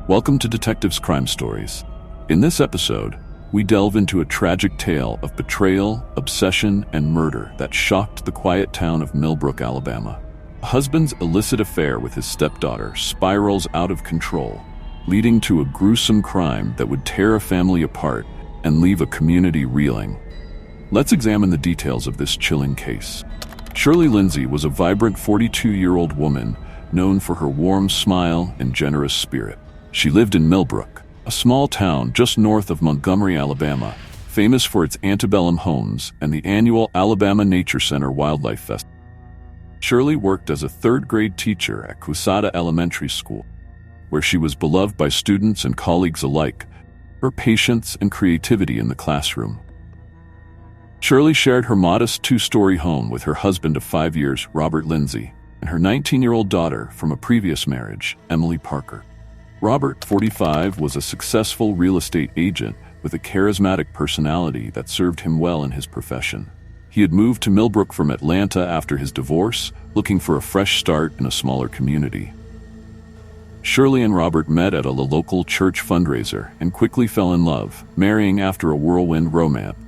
Welcome to Detectives Crime Stories. In this episode, we delve into a tragic tale of betrayal, obsession, and murder that shocked the quiet town of Millbrook, Alabama. A husband's illicit affair with his stepdaughter spirals out of control, leading to a gruesome crime that would tear a family apart and leave a community reeling. Let's examine the details of this chilling case. Shirley Lindsay was a vibrant 42-year-old woman known for her warm smile and generous spirit. She lived in Millbrook, a small town just north of Montgomery, Alabama, famous for its antebellum homes and the annual Alabama Nature Center Wildlife Festival. Shirley worked as a third-grade teacher at Quezada Elementary School, where she was beloved by students and colleagues alike, for her patience and creativity in the classroom. Shirley shared her modest two-story home with her husband of 5 years, Robert Lindsay, and her 19-year-old daughter from a previous marriage, Emily Parker. Robert, 45, was a successful real estate agent with a charismatic personality that served him well in his profession. He had moved to Millbrook from Atlanta after his divorce, looking for a fresh start in a smaller community. Shirley and Robert met at a local church fundraiser and quickly fell in love, marrying after a whirlwind romance.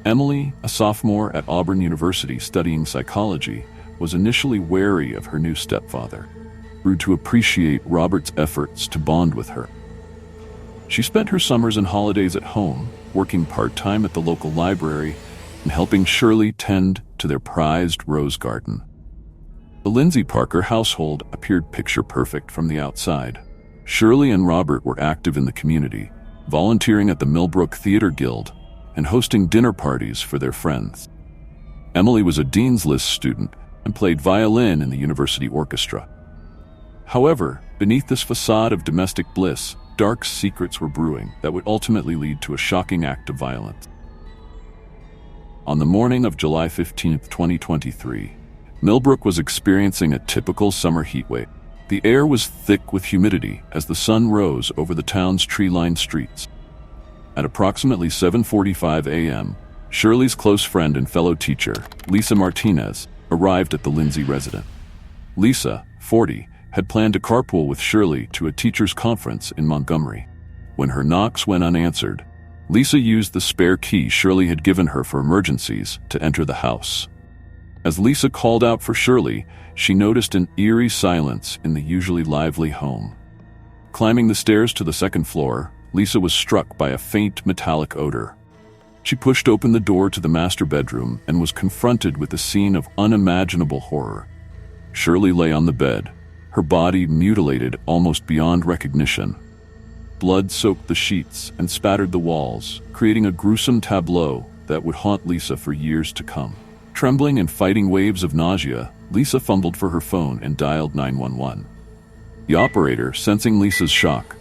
Emily, a sophomore at Auburn University studying psychology, was initially wary of her new stepfather, grew to appreciate Robert's efforts to bond with her. She spent her summers and holidays at home, working part-time at the local library and helping Shirley tend to their prized rose garden. The Lindsay Parker household appeared picture-perfect from the outside. Shirley and Robert were active in the community, volunteering at the Millbrook Theater Guild and hosting dinner parties for their friends. Emily was a Dean's List student and played violin in the university orchestra. However, beneath this facade of domestic bliss, dark secrets were brewing that would ultimately lead to a shocking act of violence. On the morning of July 15, 2023, Millbrook was experiencing a typical summer heatwave. The air was thick with humidity as the sun rose over the town's tree-lined streets. At approximately 7:45 a.m., Shirley's close friend and fellow teacher, Lisa Martinez, arrived at the Lindsay residence. Lisa, 40, had planned to carpool with Shirley to a teachers' conference in Montgomery. When her knocks went unanswered, Lisa used the spare key Shirley had given her for emergencies to enter the house. As Lisa called out for Shirley, she noticed an eerie silence in the usually lively home. Climbing the stairs to the second floor, Lisa was struck by a faint metallic odor. She pushed open the door to the master bedroom and was confronted with a scene of unimaginable horror. Shirley lay on the bed, her body mutilated almost beyond recognition. Blood soaked the sheets and spattered the walls, creating a gruesome tableau that would haunt Lisa for years to come. Trembling and fighting waves of nausea, Lisa fumbled for her phone and dialed 911. The operator, sensing Lisa's shock,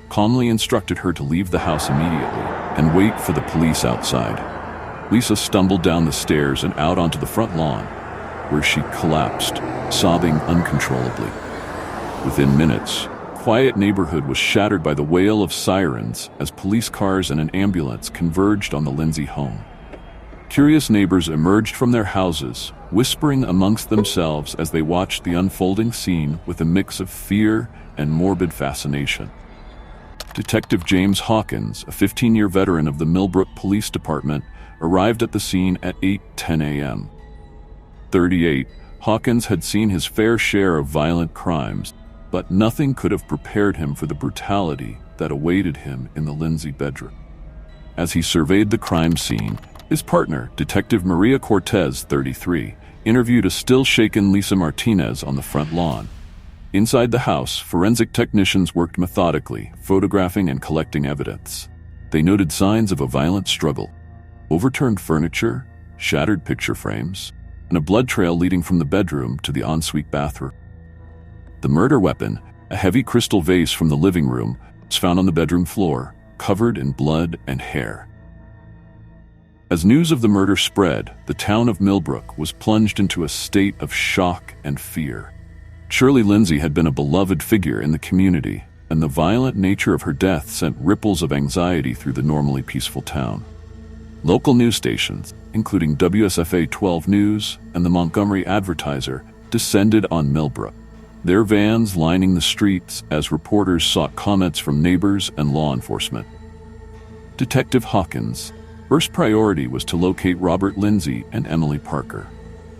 calmly instructed her to leave the house immediately and wait for the police outside. Lisa stumbled down the stairs and out onto the front lawn, where she collapsed, sobbing uncontrollably. Within minutes, quiet neighborhood was shattered by the wail of sirens as police cars and an ambulance converged on the Lindsay home. Curious neighbors emerged from their houses, whispering amongst themselves as they watched the unfolding scene with a mix of fear and morbid fascination. Detective James Hawkins, a 15-year veteran of the Millbrook Police Department, arrived at the scene at 8:10 a.m. 38, Hawkins had seen his fair share of violent crimes, but nothing could have prepared him for the brutality that awaited him in the Lindsay bedroom. As he surveyed the crime scene, his partner, Detective Maria Cortez, 33, interviewed a still-shaken Lisa Martinez on the front lawn. Inside the house, forensic technicians worked methodically, photographing and collecting evidence. They noted signs of a violent struggle: overturned furniture, shattered picture frames, and a blood trail leading from the bedroom to the ensuite bathroom. The murder weapon, a heavy crystal vase from the living room, was found on the bedroom floor, covered in blood and hair. As news of the murder spread, the town of Millbrook was plunged into a state of shock and fear. Shirley Lindsay had been a beloved figure in the community, and the violent nature of her death sent ripples of anxiety through the normally peaceful town. Local news stations, including WSFA 12 News and the Montgomery Advertiser, descended on Millbrook. their vans lining the streets as reporters sought comments from neighbors and law enforcement. Detective Hawkins' first priority was to locate Robert Lindsay and Emily Parker.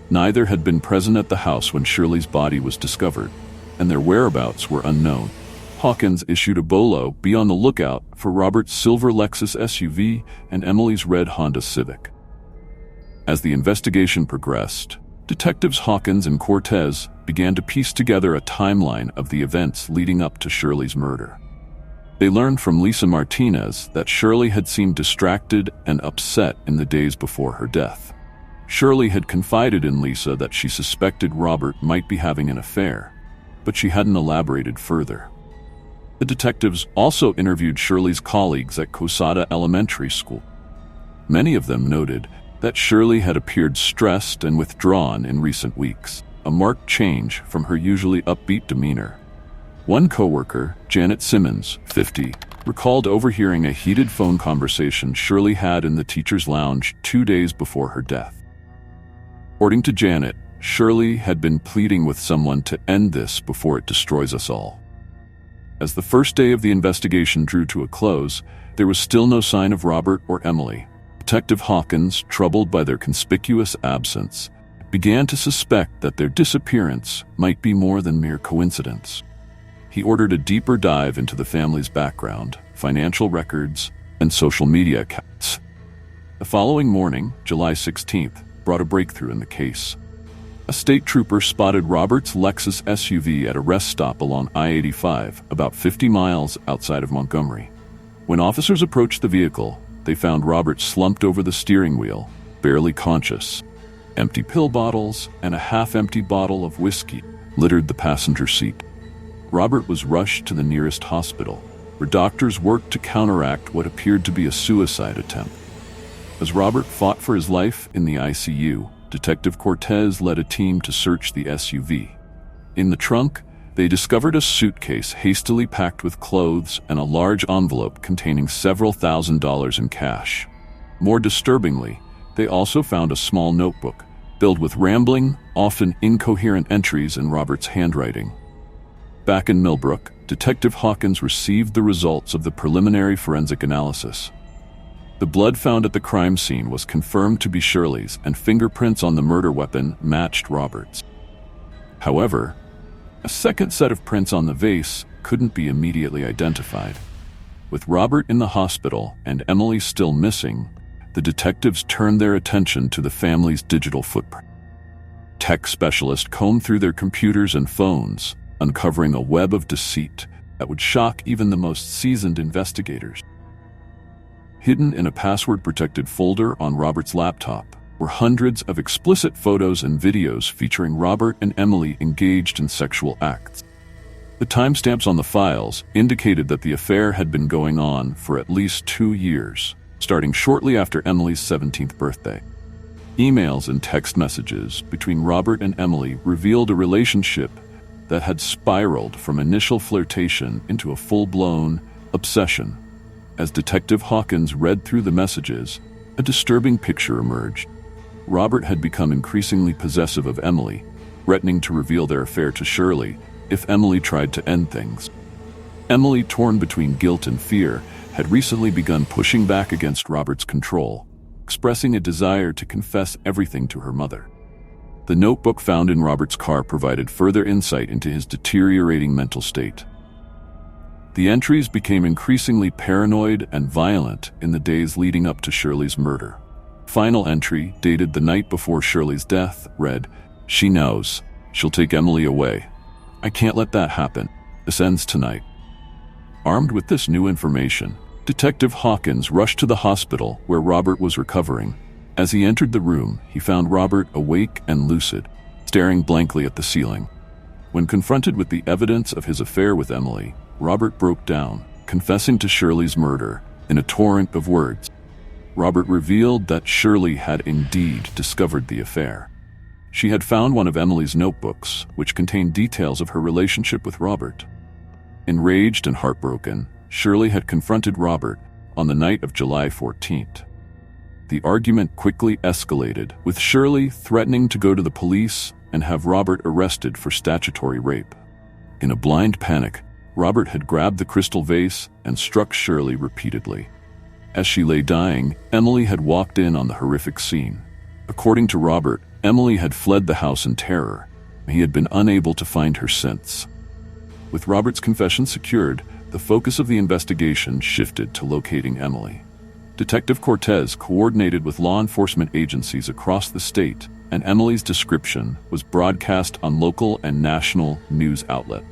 Neither had been present at the house when Shirley's body was discovered, and their whereabouts were unknown. Hawkins issued a bolo, "Be on the lookout," for Robert's silver Lexus SUV and Emily's red Honda Civic. As the investigation progressed, Detectives Hawkins and Cortez began to piece together a timeline of the events leading up to Shirley's murder. They learned from Lisa Martinez that Shirley had seemed distracted and upset in the days before her death. Shirley had confided in Lisa that she suspected Robert might be having an affair, but she hadn't elaborated further. The detectives also interviewed Shirley's colleagues at Cosada Elementary School. Many of them noted that Shirley had appeared stressed and withdrawn in recent weeks, a marked change from her usually upbeat demeanor. One coworker, Janet Simmons, 50, recalled overhearing a heated phone conversation Shirley had in the teacher's lounge 2 days before her death. According to Janet, Shirley had been pleading with someone to end this before it destroys us all. As the first day of the investigation drew to a close, there was still no sign of Robert or Emily. Detective Hawkins, troubled by their conspicuous absence, began to suspect that their disappearance might be more than mere coincidence. He ordered a deeper dive into the family's background, financial records, and social media accounts. The following morning, July 16th, brought a breakthrough in the case. A state trooper spotted Robert's Lexus SUV at a rest stop along I-85, about 50 miles outside of Montgomery. When officers approached the vehicle, they found Robert slumped over the steering wheel, barely conscious. Empty pill bottles and a half-empty bottle of whiskey littered the passenger seat. Robert was rushed to the nearest hospital, where doctors worked to counteract what appeared to be a suicide attempt. As Robert fought for his life in the ICU, Detective Cortez led a team to search the SUV. In the trunk, they discovered a suitcase hastily packed with clothes and a large envelope containing several $1,000s in cash. More disturbingly, they also found a small notebook filled with rambling, often incoherent entries in Robert's handwriting. Back in Millbrook, Detective Hawkins received the results of the preliminary forensic analysis. The blood found at the crime scene was confirmed to be Shirley's, and fingerprints on the murder weapon matched Robert's. However, a second set of prints on the vase couldn't be immediately identified. With Robert in the hospital and Emily still missing, the detectives turned their attention to the family's digital footprint. Tech specialists combed through their computers and phones, uncovering a web of deceit that would shock even the most seasoned investigators. Hidden in a password-protected folder on Robert's laptop were hundreds of explicit photos and videos featuring Robert and Emily engaged in sexual acts. The timestamps on the files indicated that the affair had been going on for at least 2 years, starting shortly after Emily's 17th birthday. Emails and text messages between Robert and Emily revealed a relationship that had spiraled from initial flirtation into a full-blown obsession. As Detective Hawkins read through the messages, a disturbing picture emerged. Robert had become increasingly possessive of Emily, threatening to reveal their affair to Shirley if Emily tried to end things. Emily, torn between guilt and fear, had recently begun pushing back against Robert's control, expressing a desire to confess everything to her mother. The notebook found in Robert's car provided further insight into his deteriorating mental state. The entries became increasingly paranoid and violent in the days leading up to Shirley's murder. Final entry, dated the night before Shirley's death, read, "She knows. She'll take Emily away. I can't let that happen. This ends tonight." Armed with this new information, Detective Hawkins rushed to the hospital where Robert was recovering. As he entered the room, he found Robert awake and lucid, staring blankly at the ceiling. When confronted with the evidence of his affair with Emily, Robert broke down, confessing to Shirley's murder in a torrent of words. Robert revealed that Shirley had indeed discovered the affair. She had found one of Emily's notebooks, which contained details of her relationship with Robert. Enraged and heartbroken, Shirley had confronted Robert on the night of July 14th. The argument quickly escalated, with Shirley threatening to go to the police and have Robert arrested for statutory rape. In a blind panic, Robert had grabbed the crystal vase and struck Shirley repeatedly. As she lay dying, Emily had walked in on the horrific scene. According to Robert, Emily had fled the house in terror. He had been unable to find her since. With Robert's confession secured, the focus of the investigation shifted to locating Emily. Detective Cortez coordinated with law enforcement agencies across the state, and Emily's description was broadcast on local and national news outlets.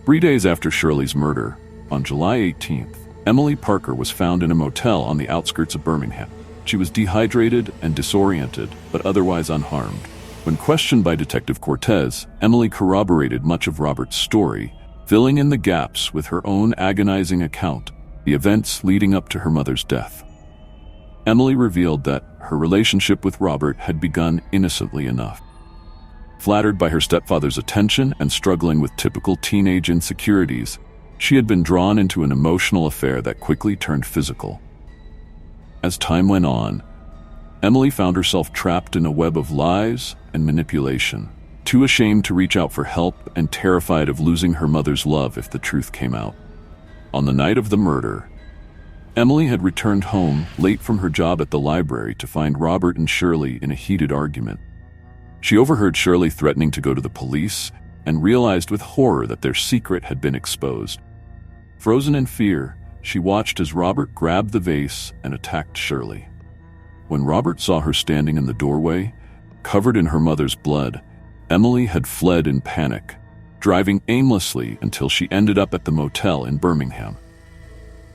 3 days after Shirley's murder, on July 18th, Emily Parker was found in a motel on the outskirts of Birmingham. She was dehydrated and disoriented, but otherwise unharmed. When questioned by Detective Cortez, Emily corroborated much of Robert's story, filling in the gaps with her own agonizing account, the events leading up to her mother's death. Emily revealed that her relationship with Robert had begun innocently enough. Flattered by her stepfather's attention and struggling with typical teenage insecurities, she had been drawn into an emotional affair that quickly turned physical. As time went on, Emily found herself trapped in a web of lies and manipulation, too ashamed to reach out for help and terrified of losing her mother's love if the truth came out. On the night of the murder, Emily had returned home late from her job at the library to find Robert and Shirley in a heated argument. She overheard Shirley threatening to go to the police and realized with horror that their secret had been exposed. Frozen in fear, she watched as Robert grabbed the vase and attacked Shirley. When Robert saw her standing in the doorway, covered in her mother's blood, Emily had fled in panic, driving aimlessly until she ended up at the motel in Birmingham.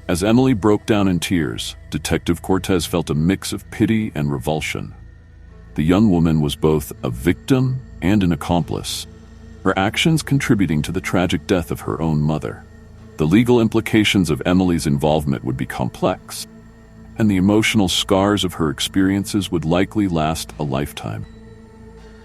As Emily broke down in tears, Detective Cortez felt a mix of pity and revulsion. The young woman was both a victim and an accomplice, her actions contributing to the tragic death of her own mother. The legal implications of Emily's involvement would be complex, and the emotional scars of her experiences would likely last a lifetime.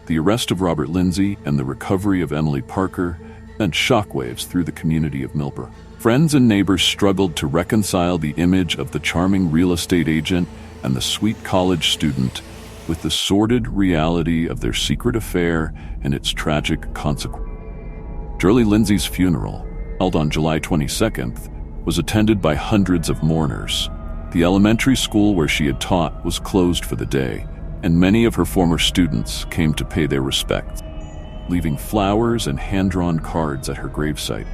The arrest of Robert Lindsay and the recovery of Emily Parker sent shockwaves through the community of Millbrook. Friends and neighbors struggled to reconcile the image of the charming real estate agent and the sweet college student with the sordid reality of their secret affair and its tragic consequences. Shirley Lindsay's funeral, held on July 22nd, was attended by hundreds of mourners. The elementary school where she had taught was closed for the day, and many of her former students came to pay their respects, leaving flowers and hand-drawn cards at her gravesite.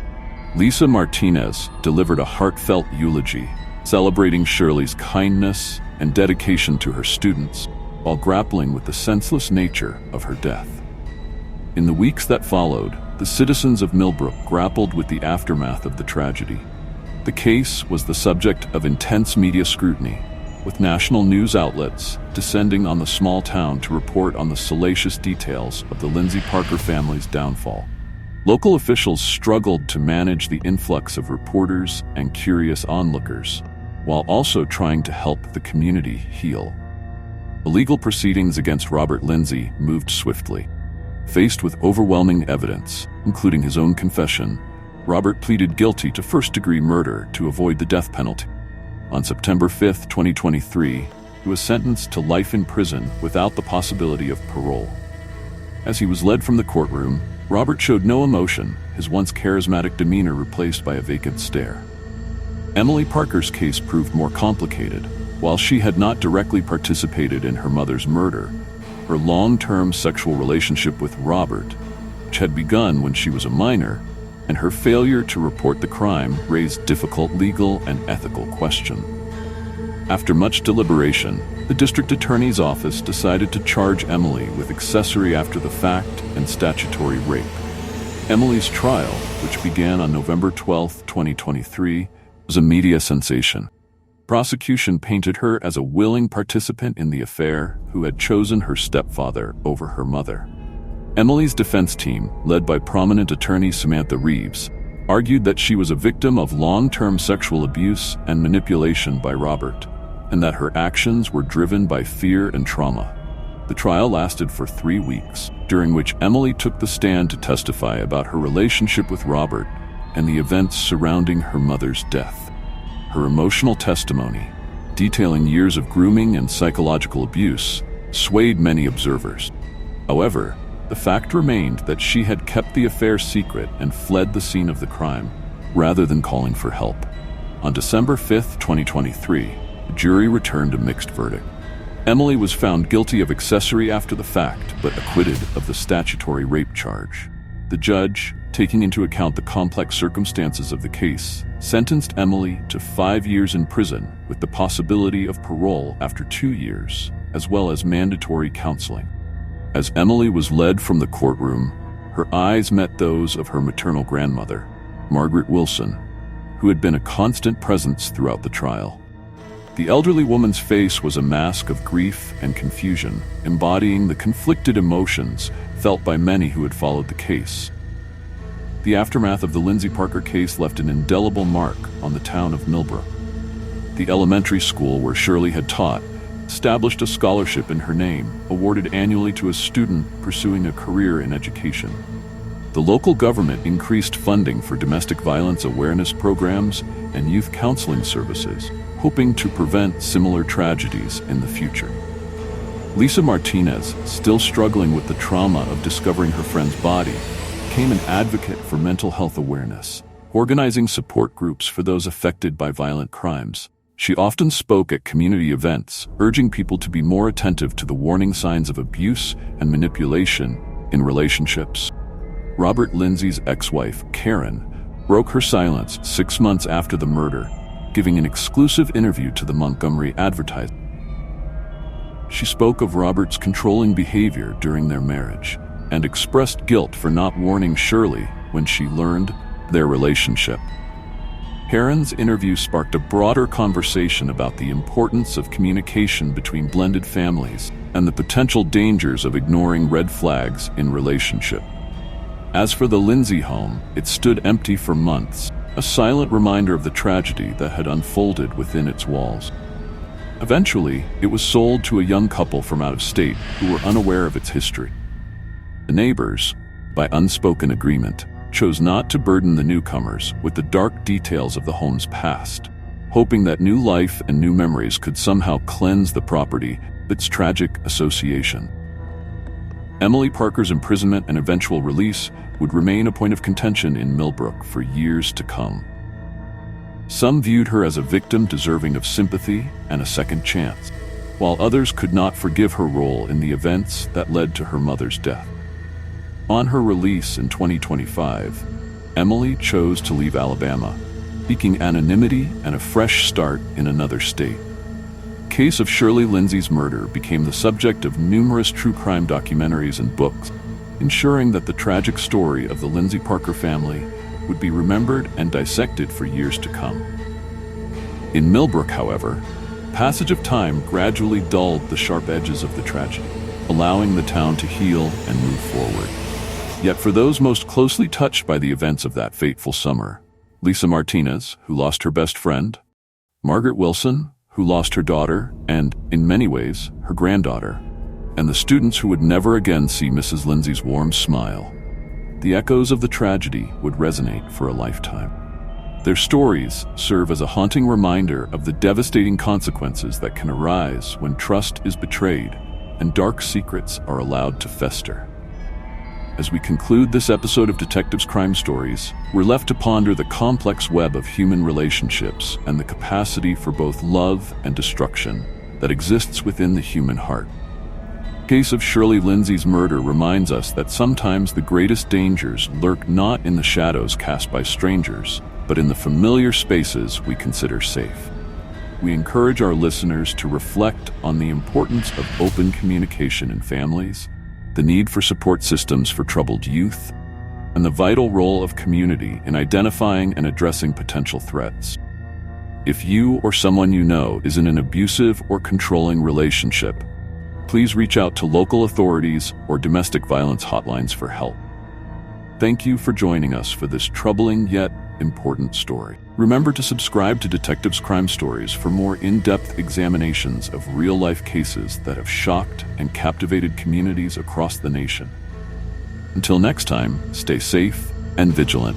Lisa Martinez delivered a heartfelt eulogy, celebrating Shirley's kindness and dedication to her students, while grappling with the senseless nature of her death. In the weeks that followed, the citizens of Millbrook grappled with the aftermath of the tragedy. The case was the subject of intense media scrutiny, with national news outlets descending on the small town to report on the salacious details of the Lindsay Parker family's downfall. Local officials struggled to manage the influx of reporters and curious onlookers, while also trying to help the community heal. The legal proceedings against Robert Lindsay moved swiftly. Faced with overwhelming evidence, including his own confession, Robert pleaded guilty to first-degree murder to avoid the death penalty. On September 5, 2023, he was sentenced to life in prison without the possibility of parole. As he was led from the courtroom, Robert showed no emotion, his once charismatic demeanor replaced by a vacant stare. Emily Parker's case proved more complicated. While she had not directly participated in her mother's murder, her long-term sexual relationship with Robert, which had begun when she was a minor, and her failure to report the crime raised difficult legal and ethical questions. After much deliberation, the district attorney's office decided to charge Emily with accessory after the fact and statutory rape. Emily's trial, which began on November 12, 2023, was a media sensation. Prosecution painted her as a willing participant in the affair who had chosen her stepfather over her mother. Emily's defense team, led by prominent attorney Samantha Reeves, argued that she was a victim of long-term sexual abuse and manipulation by Robert, and that her actions were driven by fear and trauma. The trial lasted for 3 weeks, during which Emily took the stand to testify about her relationship with Robert and the events surrounding her mother's death. Her emotional testimony, detailing years of grooming and psychological abuse, swayed many observers. However, The fact remained that she had kept the affair secret and fled the scene of the crime, rather than calling for help. On December 5, 2023, the jury returned a mixed verdict. Emily was found guilty of accessory after the fact, but acquitted of the statutory rape charge. The judge, taking into account the complex circumstances of the case, sentenced Emily to 5 years in prison with the possibility of parole after 2 years, as well as mandatory counseling. As Emily was led from the courtroom, her eyes met those of her maternal grandmother, Margaret Wilson, who had been a constant presence throughout the trial. The elderly woman's face was a mask of grief and confusion, embodying the conflicted emotions felt by many who had followed the case. The aftermath of the Lindsay Parker case left an indelible mark on the town of Millbrook. The elementary school where Shirley had taught established a scholarship in her name, awarded annually to a student pursuing a career in education. The local government increased funding for domestic violence awareness programs and youth counseling services, hoping to prevent similar tragedies in the future. Lisa Martinez, still struggling with the trauma of discovering her friend's body, became an advocate for mental health awareness, organizing support groups for those affected by violent crimes. She often spoke at community events, urging people to be more attentive to the warning signs of abuse and manipulation in relationships. Robert Lindsay's ex-wife, Karen, broke her silence 6 months after the murder, giving an exclusive interview to the Montgomery Advertiser. She spoke of Robert's controlling behavior during their marriage and expressed guilt for not warning Shirley when she learned their relationship. Karen's interview sparked a broader conversation about the importance of communication between blended families and the potential dangers of ignoring red flags in relationship. As for the Lindsay home, it stood empty for months, a silent reminder of the tragedy that had unfolded within its walls. Eventually, it was sold to a young couple from out of state who were unaware of its history. The neighbors, by unspoken agreement, chose not to burden the newcomers with the dark details of the home's past, hoping that new life and new memories could somehow cleanse the property of its tragic association. Emily Parker's imprisonment and eventual release would remain a point of contention in Millbrook for years to come. Some viewed her as a victim deserving of sympathy and a second chance, while others could not forgive her role in the events that led to her mother's death. On her release in 2025, Emily chose to leave Alabama, seeking anonymity and a fresh start in another state. The case of Shirley Lindsay's murder became the subject of numerous true crime documentaries and books, ensuring that the tragic story of the Lindsay Parker family would be remembered and dissected for years to come. In Millbrook, however, passage of time gradually dulled the sharp edges of the tragedy, allowing the town to heal and move forward. Yet for those most closely touched by the events of that fateful summer, Lisa Martinez, who lost her best friend, Margaret Wilson, who lost her daughter and, in many ways, her granddaughter, and the students who would never again see Mrs. Lindsay's warm smile, the echoes of the tragedy would resonate for a lifetime. Their stories serve as a haunting reminder of the devastating consequences that can arise when trust is betrayed and dark secrets are allowed to fester. As we conclude this episode of Detectives Crime Stories, we're left to ponder the complex web of human relationships and the capacity for both love and destruction that exists within the human heart. The case of Shirley Lindsay's murder reminds us that sometimes the greatest dangers lurk not in the shadows cast by strangers, but in the familiar spaces we consider safe. We encourage our listeners to reflect on the importance of open communication in families, the need for support systems for troubled youth, and the vital role of community in identifying and addressing potential threats. If you or someone you know is in an abusive or controlling relationship, please reach out to local authorities or domestic violence hotlines for help. Thank you for joining us for this troubling yet important story. Remember to subscribe to Detectives Crime Stories for more in-depth examinations of real-life cases that have shocked and captivated communities across the nation. Until next time, stay safe and vigilant.